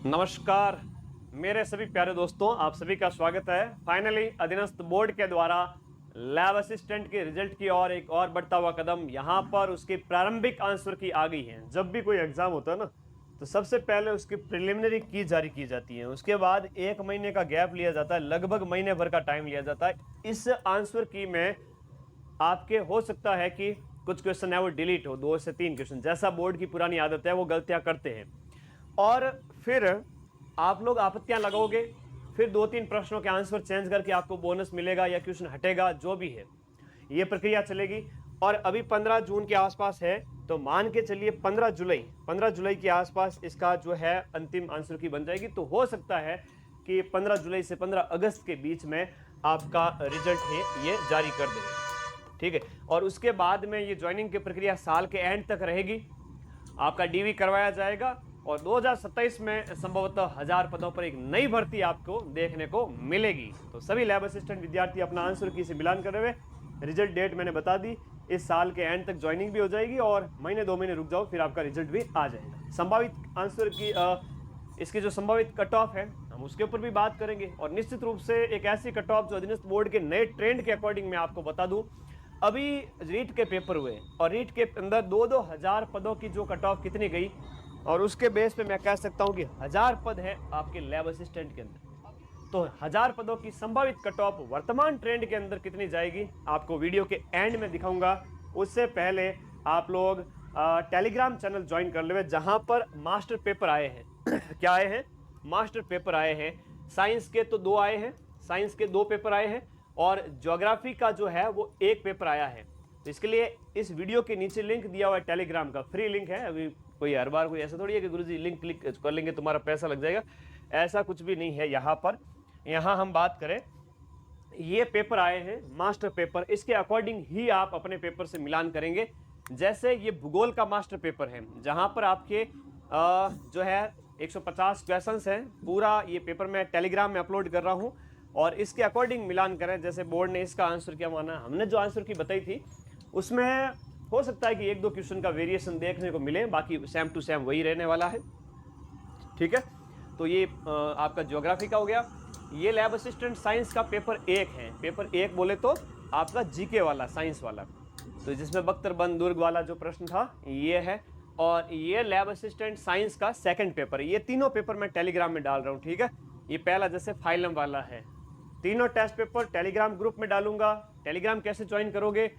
नमस्कार मेरे सभी प्यारे दोस्तों, आप सभी का स्वागत है। फाइनली अधीनस्थ बोर्ड के द्वारा लैब असिस्टेंट के रिजल्ट की ओर एक और बढ़ता हुआ कदम, यहाँ पर उसकी प्रारंभिक आंसर की आ गई है। जब भी कोई एग्जाम होता है ना, तो सबसे पहले उसकी प्रिलिमिनरी की जारी की जाती है। उसके बाद 1 महीने का गैप लिया जाता है, लगभग महीने भर का टाइम लिया जाता है। इस आंसर की में आपके हो सकता है कि कुछ क्वेश्चन है वो डिलीट हो, 2 से 3 क्वेश्चन, जैसा बोर्ड की पुरानी आदत है वो गलतियां करते हैं। और फिर आप लोग आपत्तियां लगाओगे, फिर 2-3 प्रश्नों के आंसर चेंज करके आपको बोनस मिलेगा या क्वेश्चन हटेगा, जो भी है ये प्रक्रिया चलेगी। और अभी 15 जून के आसपास है, तो मान के चलिए 15 जुलाई के आसपास इसका जो है अंतिम आंसर की बन जाएगी। तो हो सकता है कि 15 जुलाई से 15 अगस्त के बीच में आपका रिजल्ट है ये जारी कर देंगे, ठीक है। और उसके बाद में ये ज्वाइनिंग की प्रक्रिया साल के एंड तक रहेगी, आपका डीवी करवाया जाएगा और 2027 में संभवतः 1000 पदों पर एक नई भर्ती आपको देखने को मिलेगी। तो सभी लैब असिस्टेंट विद्यार्थी अपना आंसर की से मिलान कर रहे हुए, रिजल्ट डेट मैंने बता दी, इस साल के एंड तक ज्वाइनिंग भी हो जाएगी और महीने 2 महीने रुक जाओ, फिर आपका रिजल्ट भी आ जाएगा। संभावित आंसर की इसकी जो संभावित कट ऑफ है हम उसके ऊपर भी बात करेंगे, और निश्चित रूप से एक ऐसी कट ऑफ जो अधीनस्थ बोर्ड के नए ट्रेंड के अकॉर्डिंग मैं आपको बता दूं। अभी रीट के पेपर हुए और रीट के अंदर 2-2 हजार पदों की जो कट ऑफ कितनी गई, और उसके बेस पे मैं कह सकता हूं कि 1000 पद है आपके लैब असिस्टेंट के अंदर। तो 1000 पदों की संभावित कट ऑफ वर्तमान ट्रेंड के अंदर कितनी जाएगी आपको वीडियो के एंड में दिखाऊंगा। उससे पहले आप लोग टेलीग्राम चैनल ज्वाइन कर ले, जहां पर मास्टर पेपर आए हैं। क्या आए हैं? मास्टर पेपर आए हैं। साइंस के तो 2 आए हैं, साइंस के 2 पेपर आए हैं, और ज्योग्राफी का जो है वो 1 पेपर आया है। तो इसके लिए इस वीडियो के नीचे लिंक दिया हुआ है, टेलीग्राम का फ्री लिंक है। अभी कोई हर बार कोई ऐसा थोड़ी है कि गुरुजी लिंक क्लिक कर लेंगे तुम्हारा पैसा लग जाएगा, ऐसा कुछ भी नहीं है। यहाँ पर हम बात करें, ये पेपर आए हैं मास्टर पेपर, इसके अकॉर्डिंग ही आप अपने पेपर से मिलान करेंगे। जैसे ये भूगोल का मास्टर पेपर है, जहां पर आपके जो है 150 क्वेश्चंस हैं। पूरा ये पेपर मैं टेलीग्राम में अपलोड कर रहा हूं, और इसके अकॉर्डिंग मिलान करें। जैसे बोर्ड ने इसका आंसर क्या माना, हमने जो आंसर की बताई थी उसमें हो सकता है कि 1-2 क्वेश्चन का वेरिएशन देखने को मिले, बाकी सेम टू सेम वही रहने वाला है, ठीक है। तो ये आपका ज्योग्राफी का हो गया। ये लैब असिस्टेंट साइंस का पेपर 1 है। पेपर 1 बोले तो आपका जीके वाला, साइंस वाला, तो जिसमें बख्तरबंद दुर्ग वाला जो प्रश्न था ये है। और ये लैब असिस्टेंट साइंस का 2nd पेपर है। ये तीनों पेपर मैं टेलीग्राम में डाल रहा हूँ, ठीक है। ये पहला जैसे फाइलम वाला है, तीनों टेस्ट पेपर टेलीग्राम ग्रुप में डालूंगा। टेलीग्राम कैसे ज्वाइन करोगे,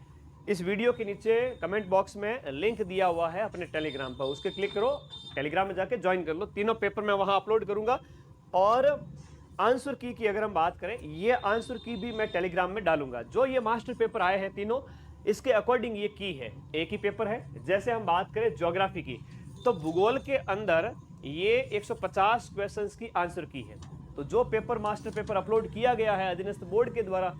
इस वीडियो के नीचे कमेंट बॉक्स में लिंक दिया हुआ है अपने टेलीग्राम पर, उसके क्लिक करो, टेलीग्राम में जाके ज्वाइन कर लो। तीनों पेपर मैं वहां अपलोड करूंगा। और आंसर की अगर हम बात करें, ये आंसर की भी मैं टेलीग्राम में डालूंगा। जो ये मास्टर पेपर आए हैं तीनों, इसके अकॉर्डिंग ये की है, एक ही पेपर है। जैसे हम बात करें ज्योग्राफी की, तो भूगोल के अंदर ये 150 क्वेश्चंस की आंसर की है। तो जो पेपर मास्टर पेपर अपलोड किया गया है अधीनस्थ बोर्ड के द्वारा,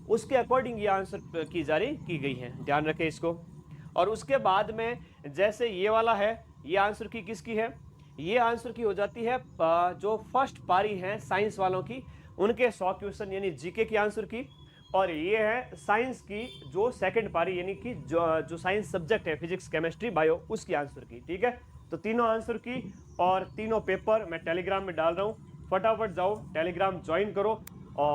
उसके अकॉर्डिंग ये आंसर की जारी की गई है, ध्यान रखें इसको। और उसके बाद में जैसे ये वाला है, ये आंसर की किसकी है? ये आंसर की हो जाती है जो फर्स्ट पारी है साइंस वालों की, उनके 100 क्वेश्चन यानी जीके की आंसर की। और ये है साइंस की जो 2nd पारी यानी कि जो साइंस सब्जेक्ट है, फिजिक्स केमिस्ट्री बायो, उसकी आंसर की, ठीक है। तो तीनों आंसर की और तीनों पेपर मैं टेलीग्राम में डाल रहा हूँ। फटाफट जाओ टेलीग्राम ज्वाइन करो और